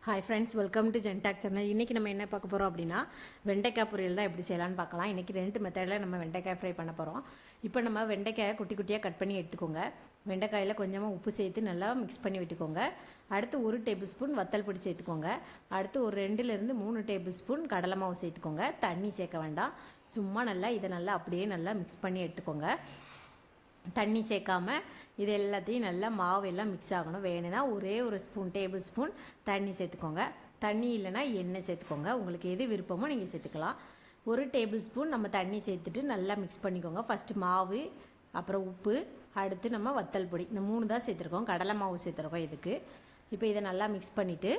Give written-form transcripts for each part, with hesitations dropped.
Hi friends, welcome to ஜென்டாக் channel. இன்றைக்கி நம்ம என்ன பார்க்க போகிறோம் அப்படின்னா வெண்டைக்காய் பொரியல் தான் எப்படி செய்யலான்னு பார்க்கலாம். இன்றைக்கி 2 மெத்தடில் நம்ம வெண்டைக்காய் ஃப்ரை பண்ண போகிறோம். இப்போ நம்ம வெண்டைக்காயை குட்டி குட்டியாக கட் பண்ணி எடுத்துக்கோங்க. வெண்டைக்காயில் கொஞ்சமாக உப்பு சேர்த்து நல்லா மிக்ஸ் பண்ணி விட்டுக்கோங்க. அடுத்து 1 டேபிள் ஸ்பூன் வத்தல் பொடி சேர்த்துக்கோங்க. அடுத்து ஒரு 2லேருந்து 3 டேபிள் ஸ்பூன் கடலை மாவு சேர்த்துக்கோங்க. தண்ணி சேர்க்க வேண்டாம், சும்மா நல்லா இதை நல்லா அப்படியே நல்லா மிக்ஸ் பண்ணி எடுத்துக்கோங்க. தண்ணி சேர்க்காமல் இது எல்லாத்தையும் நல்லா மாவு எல்லாம் மிக்ஸ் ஆகணும். வேணும்னா ஒரே ஒரு டேபிள் ஸ்பூன் தண்ணி சேர்த்துக்கோங்க. தண்ணி இல்லைனா எண்ணெய் சேர்த்துக்கோங்க. உங்களுக்கு எது விருப்பமோ நீங்கள் சேர்த்துக்கலாம். 1 டேபிள் ஸ்பூன் நம்ம தண்ணி சேர்த்துட்டு நல்லா மிக்ஸ் பண்ணிக்கோங்க. ஃபஸ்ட்டு மாவு, அப்புறம் உப்பு, அடுத்து நம்ம வத்தல் பொடி, இந்த 3 தான் சேர்த்துருக்கோம். கடலை மாவு சேர்த்துருக்கோம் இதுக்கு. இப்போ இதை நல்லா மிக்ஸ் பண்ணிவிட்டு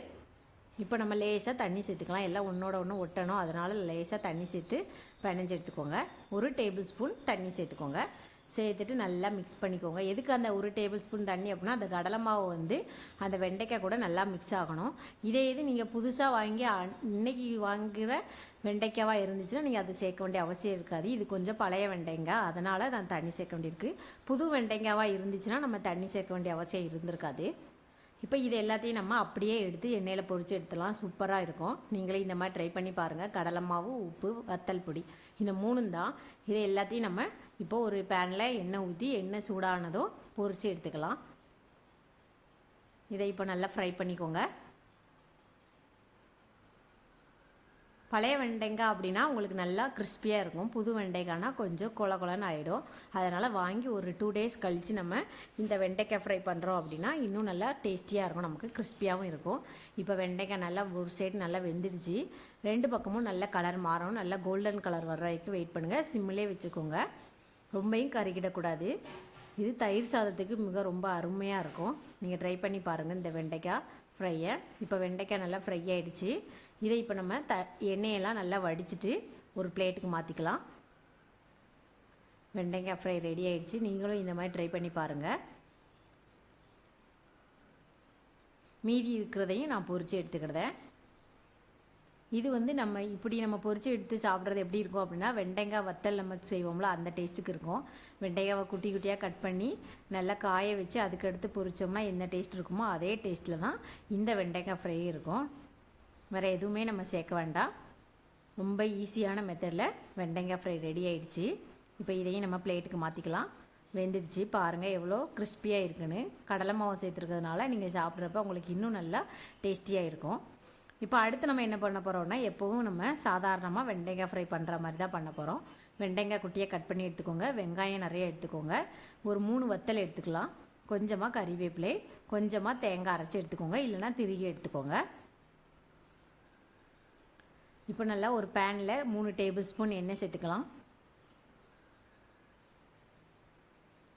இப்போ நம்ம லேசாக தண்ணி சேர்த்துக்கலாம். எல்லாம் ஒன்றோட ஒன்று ஒட்டணும், அதனால் லேசாக தண்ணி சேர்த்து பிணைஞ்சு எடுத்துக்கோங்க. 1 டேபிள் ஸ்பூன் தண்ணி சேர்த்துக்கோங்க. சேர்த்துட்டு நல்லா மிக்ஸ் பண்ணிக்கோங்க. எதுக்கு அந்த 1 டேபிள் ஸ்பூன் தண்ணி அப்படின்னா அந்த கடலை மாவு அந்த வெண்டைக்காய் கூட நல்லா மிக்ஸ் ஆகணும். இதே இது நீங்கள் புதுசாக வாங்கி இன்றைக்கி வாங்குகிற வெண்டைக்காவாக இருந்துச்சுன்னா நீங்கள் அதை சேர்க்க வேண்டிய அவசியம் இருக்காது. இது கொஞ்சம் பழைய வெண்டைங்காய், அதனால் நான் தண்ணி சேர்க்க வேண்டியிருக்கு. புது வெண்டைக்காவாக இருந்துச்சுன்னா நம்ம தண்ணி சேர்க்க வேண்டிய அவசியம் இருந்திருக்காது. இப்போ இது எல்லாத்தையும் நம்ம அப்படியே எடுத்து எண்ணெயில் பொரித்து எடுத்துலாம். சூப்பராக இருக்கும். நீங்களே இந்த மாதிரி ட்ரை பண்ணி பாருங்கள். கடலை மாவு, உப்பு, வத்தல் பொடி, இந்த 3 தான். இதை எல்லாத்தையும் நம்ம இப்போது ஒரு பேனில் எண்ணெய் ஊற்றி எண்ணெய் சூடானதும் பொரித்து எடுத்துக்கலாம். இதை இப்போ நல்லா ஃப்ரை பண்ணிக்கோங்க. பழைய வெண்டைக்காய் அப்படின்னா உங்களுக்கு நல்லா கிறிஸ்பியாக இருக்கும். புது வெண்டைக்காய்னா கொஞ்சம் கொல கொலன்னு ஆகிடும். அதனால் வாங்கி ஒரு 2 டேஸ் கழித்து நம்ம இந்த வெண்டைக்காய் ஃப்ரை பண்ணுறோம் அப்படின்னா இன்னும் நல்லா டேஸ்டியாக இருக்கும், நமக்கு கிறிஸ்பியாகவும் இருக்கும். இப்போ வெண்டைக்காய் நல்லா ஒரு சைடு நல்லா வெந்துடுச்சு. 2 பக்கமும் நல்ல கலர் மாறணும். நல்லா கோல்டன் கலர் வர்ற வரைக்கும் வெயிட் பண்ணுங்கள். சிம்மிலே வச்சுக்கோங்க, ரொம்பையும் கறிக்கிடக்கூடாது. இது தயிர் சாதத்துக்கு ரொம்ப அருமையாக இருக்கும். நீங்கள் ட்ரை பண்ணி பாருங்கள் இந்த வெண்டைக்காய் ஃப்ரையை. இப்போ வெண்டைக்காய் நல்லா ஃப்ரை ஆகிடுச்சு. இதை இப்போ நம்ம எண்ணெயெல்லாம் நல்லா வடிச்சிட்டு ஒரு பிளேட்டுக்கு மாற்றிக்கலாம். வெண்டைக்காய் ஃப்ரை ரெடி ஆகிடுச்சு. நீங்களும் இந்த மாதிரி ட்ரை பண்ணி பாருங்கள். மீதி இருக்கிறதையும் நான் பொரித்து எடுத்துக்கிட்டேன். இது நம்ம இப்படி பொரித்து எடுத்து சாப்பிட்றது எப்படி இருக்கும் அப்படின்னா வெண்டைக்காய் வத்தல் நம்ம செய்வோம்ல அந்த டேஸ்ட்டுக்கு இருக்கும். வெண்டைக்காவை குட்டி குட்டியாக கட் பண்ணி நல்லா காய வச்சு அதுக்கடுத்து பொரித்தோம்னா என்ன டேஸ்ட் இருக்குமோ அதே டேஸ்ட்டில் தான் இந்த வெண்டைக்காய் ஃப்ரை இருக்கும். வேறு எதுவுமே நம்ம சேர்க்க வேண்டாம். ரொம்ப ஈஸியான மெத்தடில் வெண்டைக்காய் ஃப்ரை ரெடி ஆகிடுச்சு. இப்போ இதையும் நம்ம பிளேட்டுக்கு மாற்றிக்கலாம். வெந்துடுச்சு பாருங்கள் எவ்வளோ கிறிஸ்பியாக இருக்குன்னு. கடலை மாவு சேர்த்துருக்கிறதுனால நீங்கள் சாப்பிட்றப்ப உங்களுக்கு இன்னும் நல்லா டேஸ்டியாக இருக்கும். இப்போ அடுத்து நம்ம என்ன பண்ண போகிறோம்னா எப்போவும் நம்ம சாதாரணமாக வெண்டைக்காய் ஃப்ரை பண்ணுற மாதிரி தான் பண்ண போகிறோம். வெண்டைக்காய் குட்டியாக கட் பண்ணி எடுத்துக்கோங்க. வெங்காயம் நிறைய எடுத்துக்கோங்க. ஒரு 3 வத்தல் எடுத்துக்கலாம். கொஞ்சமாக கறிவேப்பிலை, கொஞ்சமாக தேங்காய் அரைச்சி எடுத்துக்கோங்க, இல்லைனா திருகி எடுத்துக்கோங்க. இப்போ நல்லா ஒரு பேனில் 3 டேபிள் ஸ்பூன் எண்ணெய் சேர்த்துக்கலாம்.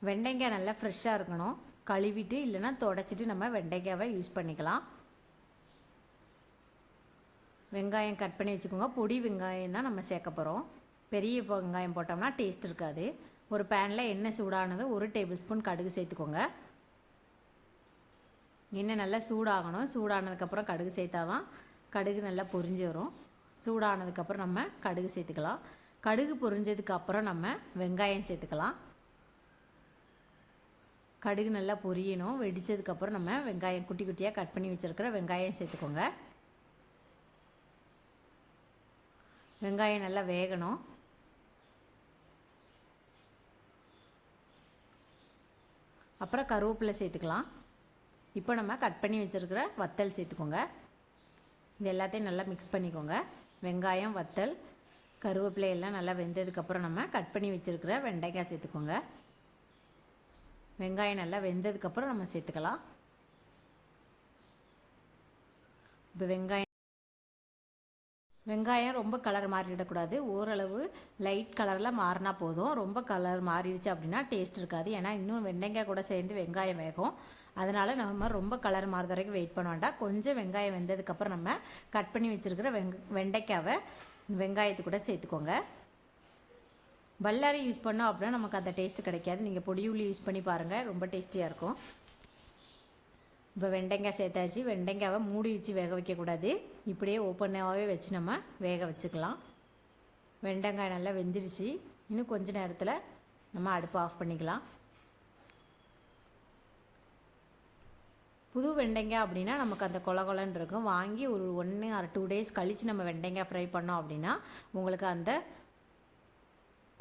வெண்டைக்காய் நல்லா ஃப்ரெஷ்ஷாக இருக்கணும். கழுவிட்டு இல்லைனா தொடச்சிட்டு நம்ம வெண்டைக்காவை யூஸ் பண்ணிக்கலாம். வெங்காயம் கட் பண்ணி வச்சுக்கோங்க. பொடி வெங்காயம் தான் நம்ம சேர்க்க போகிறோம். பெரிய வெங்காயம் போட்டோம்னா டேஸ்ட் இருக்காது. ஒரு பேனில் எண்ணெய் சூடானது 1 டேபிள் ஸ்பூன் கடுகு சேர்த்துக்கோங்க. எண்ணெய் நல்லா சூடாகணும். சூடானதுக்கப்புறம் கடுகு சேர்த்தா தான் கடுகு நல்லா பொரிஞ்சு வரும். சூடானதுக்கப்புறம் நம்ம கடுகு சேர்த்துக்கலாம். கடுகு பொரிஞ்சதுக்கப்புறம் நம்ம வெங்காயம் சேர்த்துக்கலாம். கடுகு நல்லா பொரியணும். வெடித்ததுக்கப்புறம் நம்ம வெங்காயம் குட்டி குட்டியாக கட் பண்ணி வச்சுருக்கிற வெங்காயம் சேர்த்துக்கோங்க. வெங்காயம் நல்லா வேகணும். அப்புறம் கருவேப்பிலை சேர்த்துக்கலாம். இப்போ நம்ம கட் பண்ணி வச்சுருக்கிற வத்தல் சேர்த்துக்கோங்க. இது எல்லாத்தையும் நல்லா மிக்ஸ் பண்ணிக்கோங்க. வெங்காயம், வத்தல், கருவேப்பிலை எல்லாம் நல்லா வெந்ததுக்கப்புறம் நம்ம கட் பண்ணி வச்சுருக்கிற வெண்டைக்காய் சேர்த்துக்கோங்க. வெங்காயம் நல்லா வெந்ததுக்கப்புறம் நம்ம சேர்த்துக்கலாம். இப்போ வெங்காயம் ரொம்ப கலர் மாறிடக்கூடாது. ஓரளவு லைட் கலரில் மாறினா போதும். ரொம்ப கலர் மாறிடுச்சு அப்படின்னா டேஸ்ட் இருக்காது. ஏன்னா இன்னும் வெண்டைக்காய் கூட சேர்ந்து வெங்காயம் வேகும். அதனால் நம்ம ரொம்ப கலர் மாறுற வரைக்கும் வெயிட் பண்ண வேண்டாம். கொஞ்சம் வெங்காயம் வெந்ததுக்கப்புறம் நம்ம கட் பண்ணி வச்சுருக்கிற வெண்டைக்காவை வெங்காயத்து கூட சேர்த்துக்கோங்க. பல்லாரி யூஸ் பண்ணோம் அப்படின்னா நமக்கு அந்த டேஸ்ட்டு கிடைக்காது. நீங்கள் பொடி உள்ளி யூஸ் பண்ணி பாருங்கள், ரொம்ப டேஸ்டியாக இருக்கும். இப்போ வெண்டைக்காய் சேர்த்தாச்சு. வெண்டைக்காவை மூடி வச்சு வேக வைக்கக்கூடாது. இப்படியே ஓப்பனாகவே வச்சு நம்ம வேக வச்சுக்கலாம். வெண்டைக்காய் நல்லா வெந்துடுச்சு. இன்னும் கொஞ்சம் நேரத்தில் நம்ம அடுப்பு ஆஃப் பண்ணிக்கலாம். புது வெண்டைக்காய் அப்படின்னா நமக்கு அந்த கொலன்னு இருக்கும். வாங்கி ஒரு 1 or 2 days கழித்து நம்ம வெண்டைக்காய் ஃப்ரை பண்ணோம் அப்படின்னா உங்களுக்கு அந்த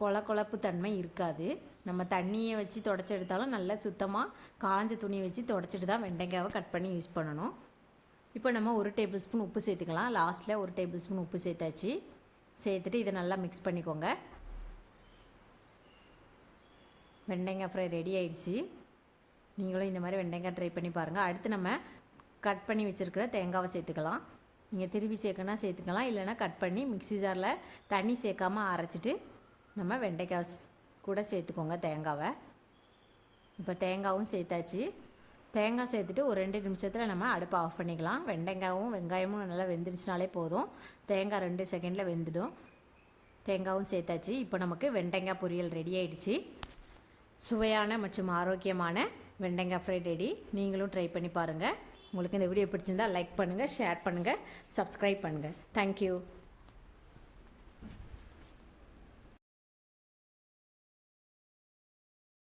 கொலப்பு தன்மை இருக்காது. நம்ம தண்ணியை வச்சு தொடச்சி எடுத்தாலும் நல்லா சுத்தமாக காஞ்ச துணியை வச்சு தொடச்சிட்டு தான் வெண்டைக்காவை கட் பண்ணி யூஸ் பண்ணணும். இப்போ நம்ம 1 டேபிள் ஸ்பூன் உப்பு சேர்த்துக்கலாம். லாஸ்ட்டில் 1 டேபிள் ஸ்பூன் உப்பு சேர்த்தாச்சு. சேர்த்துட்டு இதை நல்லா மிக்ஸ் பண்ணிக்கோங்க. வெண்டைக்காய் ஃப்ரை ரெடி ஆயிடுச்சு. நீங்களும் இந்த மாதிரி வெண்டைக்காய் ட்ரை பண்ணி பாருங்கள். அடுத்து நம்ம கட் பண்ணி வச்சுருக்கிற தேங்காவை சேர்த்துக்கலாம். நீங்கள் திருப்பி சேர்க்கணும்னா சேர்த்துக்கலாம், இல்லைனா கட் பண்ணி மிக்ஸி ஜாரில் தண்ணி சேர்க்காமல் அரைச்சிட்டு நம்ம வெண்டைக்காய் கூட சேர்த்துக்கோங்க தேங்காவை. இப்போ தேங்காயும் சேர்த்தாச்சு. தேங்காய் சேர்த்துட்டு ஒரு 2 நிமிஷத்தில் நம்ம அடுப்பை ஆஃப் பண்ணிக்கலாம். வெங்காயமும் நல்லா வெந்துருச்சுனாலே போதும். தேங்காய் 2 செகண்டில் வெந்துடும். தேங்காயும் சேர்த்தாச்சு. இப்போ நமக்கு வெண்டைக்காய் பொரியல் ரெடி ஆகிடுச்சு. சுவையான மற்றும் ஆரோக்கியமான வெண்டைக்காய் ஃப்ரை ரெடி. நீங்களும் ட்ரை பண்ணி பாருங்கள். உங்களுக்கு இந்த வீடியோ பிடிச்சிருந்தால் லைக் பண்ணுங்கள், ஷேர் பண்ணுங்கள், சப்ஸ்கிரைப் பண்ணுங்கள். தேங்க்யூ.